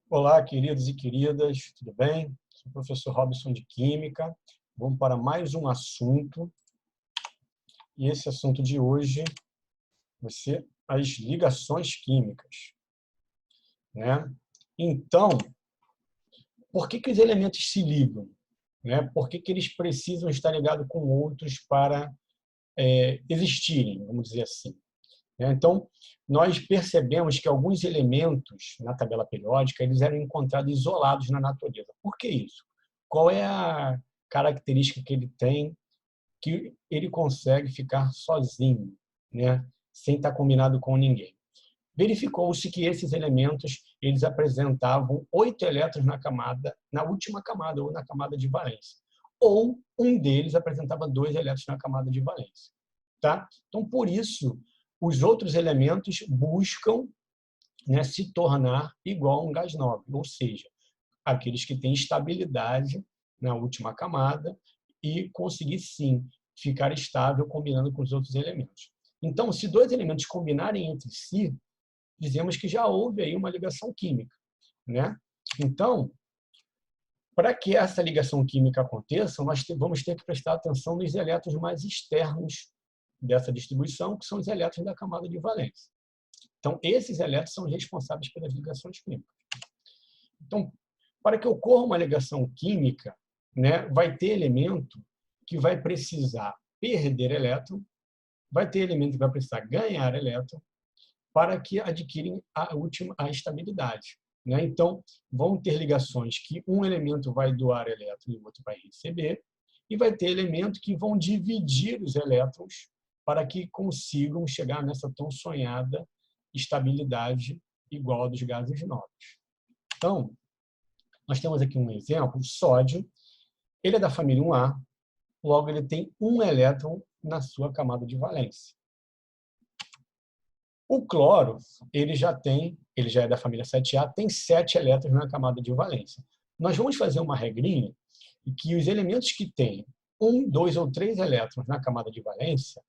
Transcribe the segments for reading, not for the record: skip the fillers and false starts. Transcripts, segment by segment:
Olá, queridos e queridas, tudo bem? Sou o professor Robson de Química. Vamos para mais um assunto. E esse assunto de hoje vai ser as ligações químicas, né? Então, por que os elementos se ligam? Né? Por que eles precisam estar ligados com outros para existirem, vamos dizer assim? Então, nós percebemos que alguns elementos na tabela periódica eles eram encontrados isolados na natureza. Por que isso? Qual é a característica que ele tem que ele consegue ficar sozinho, né? Sem estar combinado com ninguém? Verificou-se que esses elementos eles apresentavam 8 elétrons na última camada, ou na camada de valência. Ou um deles apresentava 2 elétrons na camada de valência. Tá? Então, por isso, os outros elementos buscam, né, se tornar igual a um gás nobre, ou seja, aqueles que têm estabilidade na última camada e conseguir, sim, ficar estável combinando com os outros elementos. Então, se dois elementos combinarem entre si, dizemos que já houve aí uma ligação química, né? Então, para que essa ligação química aconteça, nós vamos ter que prestar atenção nos elétrons mais externos dessa distribuição, que são os elétrons da camada de valência. Então, esses elétrons são responsáveis pelas ligações químicas. Então, para que ocorra uma ligação química, né, vai ter elemento que vai precisar perder elétron, vai ter elemento que vai precisar ganhar elétron, para que adquirem a estabilidade. Né? Então, vão ter ligações que um elemento vai doar elétron e o outro vai receber, e vai ter elementos que vão dividir os elétrons para que consigam chegar nessa tão sonhada estabilidade igual a dos gases nobres. Então, nós temos aqui um exemplo, o sódio. Ele é da família 1A, logo ele tem um elétron na sua camada de valência. O cloro, ele já é da família 7A, tem 7 elétrons na camada de valência. Nós vamos fazer uma regrinha que os elementos que têm 1, 2 ou 3 elétrons na camada de valência,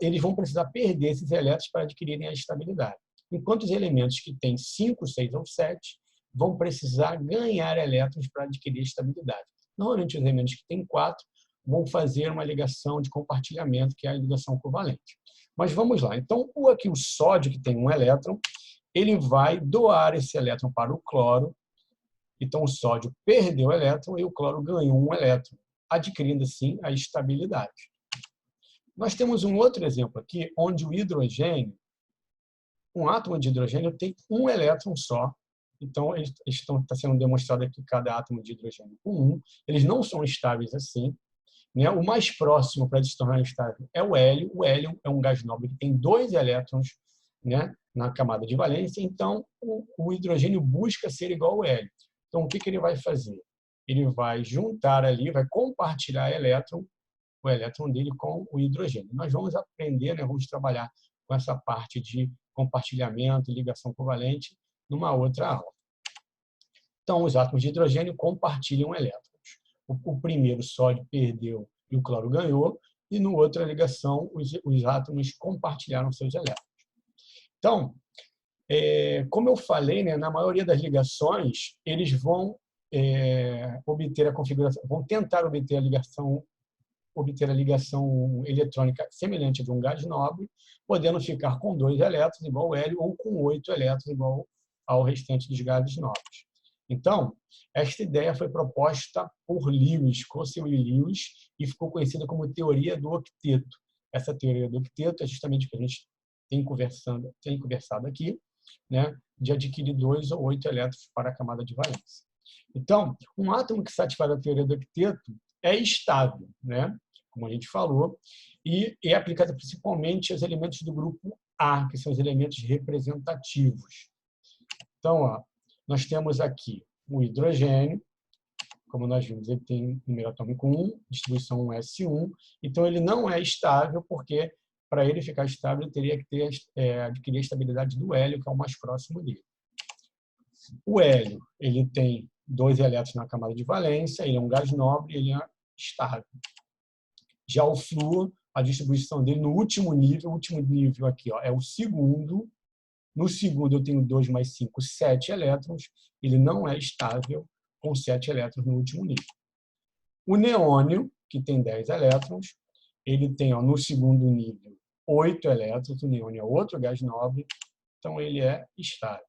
eles vão precisar perder esses elétrons para adquirirem a estabilidade. Enquanto os elementos que têm 5, 6 ou 7 vão precisar ganhar elétrons para adquirir a estabilidade. Normalmente, os elementos que têm 4 vão fazer uma ligação de compartilhamento, que é a ligação covalente. Mas vamos lá. Então, aqui o sódio, que tem um elétron, ele vai doar esse elétron para o cloro. Então, o sódio perdeu o elétron e o cloro ganhou um elétron, adquirindo, assim, a estabilidade. Nós temos um outro exemplo aqui, onde o hidrogênio, um átomo de hidrogênio tem um elétron só. Então, está sendo demonstrado aqui cada átomo de hidrogênio com um. Eles não são estáveis assim. Né? O mais próximo para se tornar estável é o hélio. O hélio é um gás nobre que tem 2 elétrons, né, na camada de valência. Então, o hidrogênio busca ser igual ao hélio. Então, o que ele vai fazer? Ele vai juntar ali, vai compartilhar o elétron dele com o hidrogênio. Nós vamos aprender, né, vamos trabalhar com essa parte de compartilhamento e ligação covalente numa outra aula. Então, os átomos de hidrogênio compartilham elétrons. O primeiro sódio perdeu e o cloro ganhou, e no outra ligação os átomos compartilharam seus elétrons. Então, como eu falei, né, na maioria das ligações, eles vão obter a configuração, vão tentar obter a ligação eletrônica semelhante a de um gás nobre, podendo ficar com 2 elétrons igual ao hélio ou com 8 elétrons igual ao restante dos gases nobres. Então, esta ideia foi proposta por Lewis, Cossell e Lewis, e ficou conhecida como teoria do octeto. Essa teoria do octeto é justamente o que a gente tem conversado aqui, né, de adquirir 2 ou 8 elétrons para a camada de valência. Então, um átomo que satisfaz a teoria do octeto é estável, né, como a gente falou, e é aplicada principalmente aos elementos do grupo A, que são os elementos representativos. Então, ó, nós temos aqui o hidrogênio, como nós vimos, ele tem número atômico 1, distribuição 1s1, então ele não é estável, porque para ele ficar estável, ele teria que adquirir a estabilidade do hélio, que é o mais próximo dele. O hélio, ele tem 2 elétrons na camada de valência, ele é um gás nobre, ele é estável. Já o flúor, a distribuição dele no último nível aqui, ó, é o segundo, No segundo, eu tenho 2 mais 5, 7 elétrons. Ele não é estável com 7 elétrons no último nível. O neônio, que tem 10 elétrons, ele tem, ó, no segundo nível, 8 elétrons. O neônio é outro gás nobre, então ele é estável.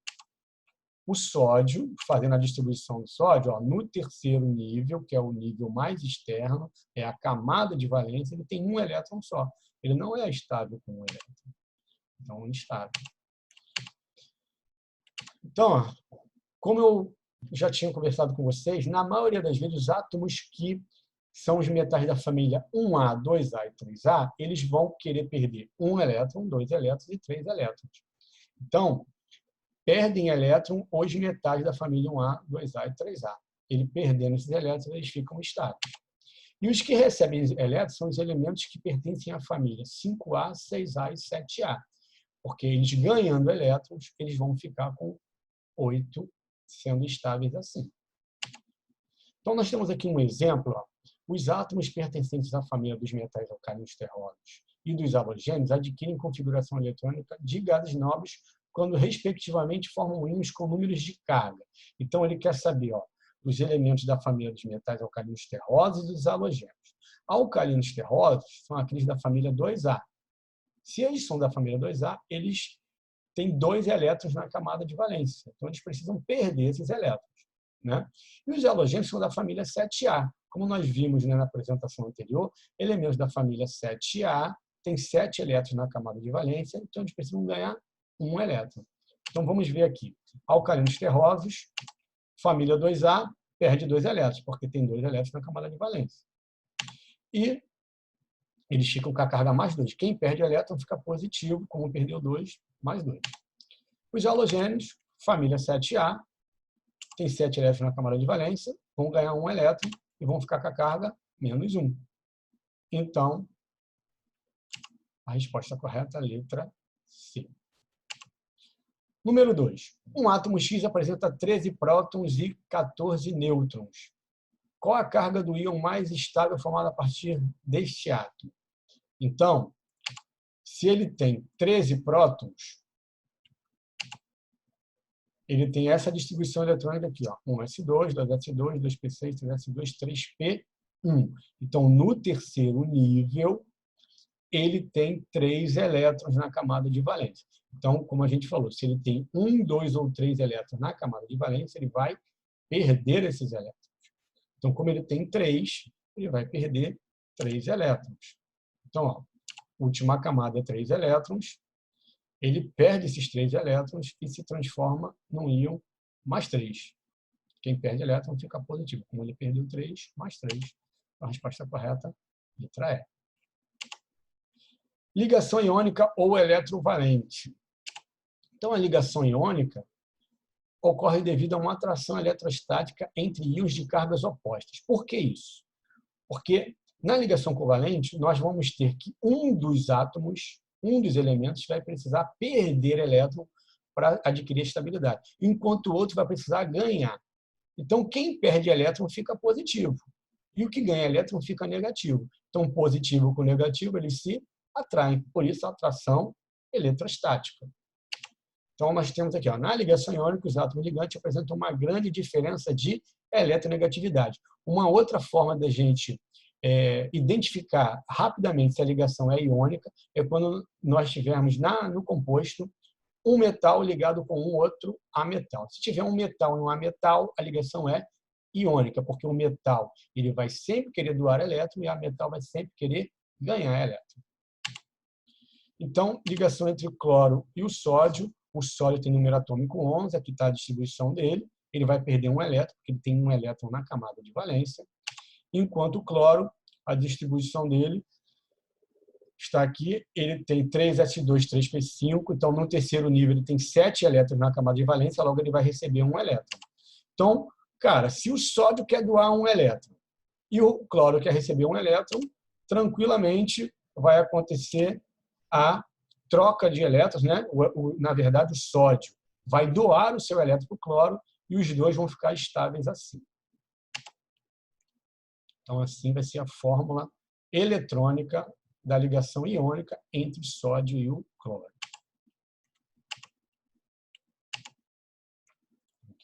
O sódio, fazendo a distribuição do sódio, ó, no terceiro nível, que é o nível mais externo, é a camada de valência, ele tem um elétron só. Ele não é estável com um elétron. Então, é instável. Então, ó, como eu já tinha conversado com vocês, na maioria das vezes, os átomos que são os metais da família 1A, 2A e 3A, eles vão querer perder um elétron, 2 elétrons e 3 elétrons. Então, perdem elétron os metais da família 1A, 2A e 3A. Ele perdendo esses elétrons, eles ficam estáveis. E os que recebem elétrons são os elementos que pertencem à família 5A, 6A e 7A. Porque eles ganhando elétrons, eles vão ficar com 8 sendo estáveis assim. Então, nós temos aqui um exemplo. Ó. Os átomos pertencentes à família dos metais alcalinos terrosos e dos halogênios adquirem configuração eletrônica de gases nobres quando, respectivamente, formam íons com números de carga. Então, ele quer saber os elementos da família dos metais alcalinos terrosos e dos halogênios. Alcalinos terrosos são aqueles da família 2A. Se eles são da família 2A, eles têm 2 elétrons na camada de valência. Então, eles precisam perder esses elétrons. Né? E os halogênios são da família 7A. Como nós vimos, né, na apresentação anterior, elementos da família 7A têm 7 elétrons na camada de valência, então eles precisam ganhar um elétron. Então, vamos ver aqui. Alcalinos terrosos, família 2A, perde 2 elétrons, porque tem 2 elétrons na camada de valência. E eles ficam com a carga mais 2. Quem perde elétron fica positivo, como perdeu 2, mais 2. Os halogênios, família 7A, tem 7 elétrons na camada de valência, vão ganhar um elétron e vão ficar com a carga menos 1. Então, a resposta correta é a letra C. Número 2. Um átomo X apresenta 13 prótons e 14 nêutrons. Qual a carga do íon mais estável formada a partir deste átomo? Então, se ele tem 13 prótons, ele tem essa distribuição eletrônica aqui, ó, 1s2, 2s2, 2p6, 3s2, 3p1. Então, no terceiro nível, ele tem 3 elétrons na camada de valência. Então, como a gente falou, se ele tem 1, 2 ou 3 elétrons na camada de valência, ele vai perder esses elétrons. Então, como ele tem 3, ele vai perder 3 elétrons. Então, ó, última camada é 3 elétrons, ele perde esses 3 elétrons e se transforma num íon mais 3. Quem perde elétron fica positivo. Como ele perdeu 3, mais 3. A resposta correta, letra E. Ligação iônica ou eletrovalente. Então, a ligação iônica ocorre devido a uma atração eletrostática entre íons de cargas opostas. Por que isso? Porque na ligação covalente, nós vamos ter que um dos átomos, um dos elementos, vai precisar perder elétron para adquirir estabilidade, enquanto o outro vai precisar ganhar. Então, quem perde elétron fica positivo, e o que ganha elétron fica negativo. Então, positivo com negativo, eles se atraem, por isso a atração eletrostática. Então, nós temos aqui, ó, na ligação iônica, os átomos ligantes apresentam uma grande diferença de eletronegatividade. Uma outra forma da gente identificar rapidamente se a ligação é iônica é quando nós tivermos no composto um metal ligado com um outro ametal. Se tiver um metal e um ametal, a ligação é iônica, porque o metal ele vai sempre querer doar elétron e a metal vai sempre querer ganhar elétron. Então, ligação entre o cloro e o sódio tem número atômico 11, aqui está a distribuição dele, ele vai perder um elétron, porque ele tem um elétron na camada de valência, enquanto o cloro, a distribuição dele está aqui, ele tem 3s2, 3p5, então no terceiro nível ele tem 7 elétrons na camada de valência, logo ele vai receber um elétron. Então, cara, se o sódio quer doar um elétron e o cloro quer receber um elétron, tranquilamente vai acontecer a troca de elétrons, né? Na verdade, o sódio vai doar o seu elétron para o cloro e os dois vão ficar estáveis assim. Então, assim vai ser a fórmula eletrônica da ligação iônica entre o sódio e o cloro.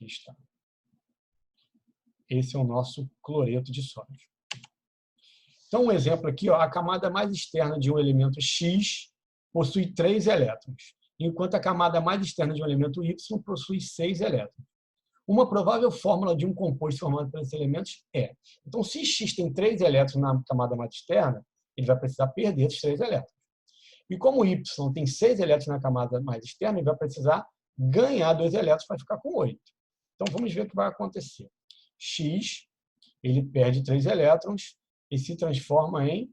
Aqui está. Esse é o nosso cloreto de sódio. Então, um exemplo aqui, ó, a camada mais externa de um elemento X possui 3 elétrons, enquanto a camada mais externa de um elemento Y possui 6 elétrons. Uma provável fórmula de um composto formado por esses elementos é... Então, se X tem 3 elétrons na camada mais externa, ele vai precisar perder esses 3 elétrons. E como Y tem 6 elétrons na camada mais externa, ele vai precisar ganhar 2 elétrons para ficar com 8. Então, vamos ver o que vai acontecer. X, ele perde 3 elétrons e se transforma em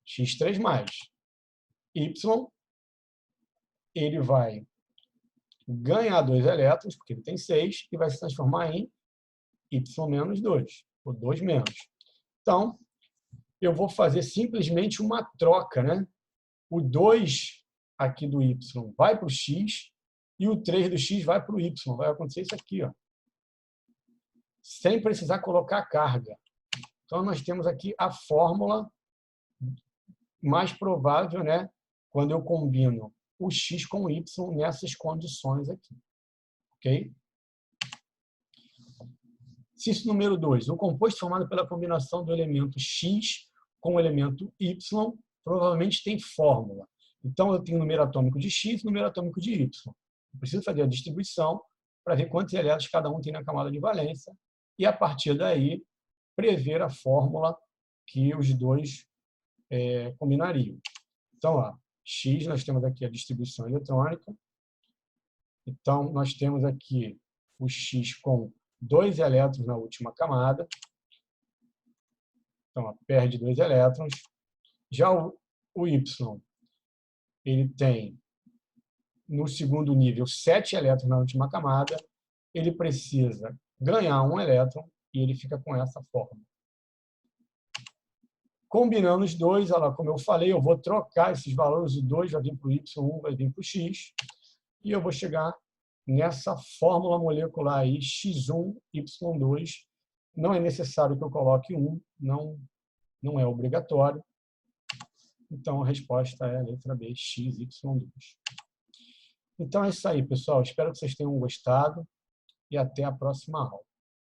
X3+. Y, ele vai ganhar 2 elétrons, porque ele tem 6, e vai se transformar em Y-2, ou 2-. Então, eu vou fazer simplesmente uma troca, né? O 2 aqui do Y vai para o X e o 3 do X vai para o Y. Vai acontecer isso aqui, ó, sem precisar colocar carga. Então, nós temos aqui a fórmula mais provável, né? Quando eu combino o X com o Y nessas condições aqui. Ok? Ciso número 2. O composto formado pela combinação do elemento X com o elemento Y provavelmente tem fórmula. Então, eu tenho número atômico de X e número atômico de Y. Eu preciso fazer a distribuição para ver quantos elétrons cada um tem na camada de valência e, a partir daí, prever a fórmula que os dois combinariam. Então, ó, X, nós temos aqui a distribuição eletrônica. Então, nós temos aqui o X com 2 elétrons na última camada. Então, ó, perde 2 elétrons. Já o Y, ele tem, no segundo nível, 7 elétrons na última camada. Ele precisa ganhar 1 elétron e ele fica com essa fórmula. Combinando os dois, olha lá, como eu falei, eu vou trocar esses valores, o 2 vai vir para o Y, 1 vai vir para o X, e eu vou chegar nessa fórmula molecular aí, X1, Y2. Não é necessário que eu coloque 1, não é obrigatório. Então, a resposta é a letra B, XY2. Então, é isso aí, pessoal. Espero que vocês tenham gostado e até a próxima aula.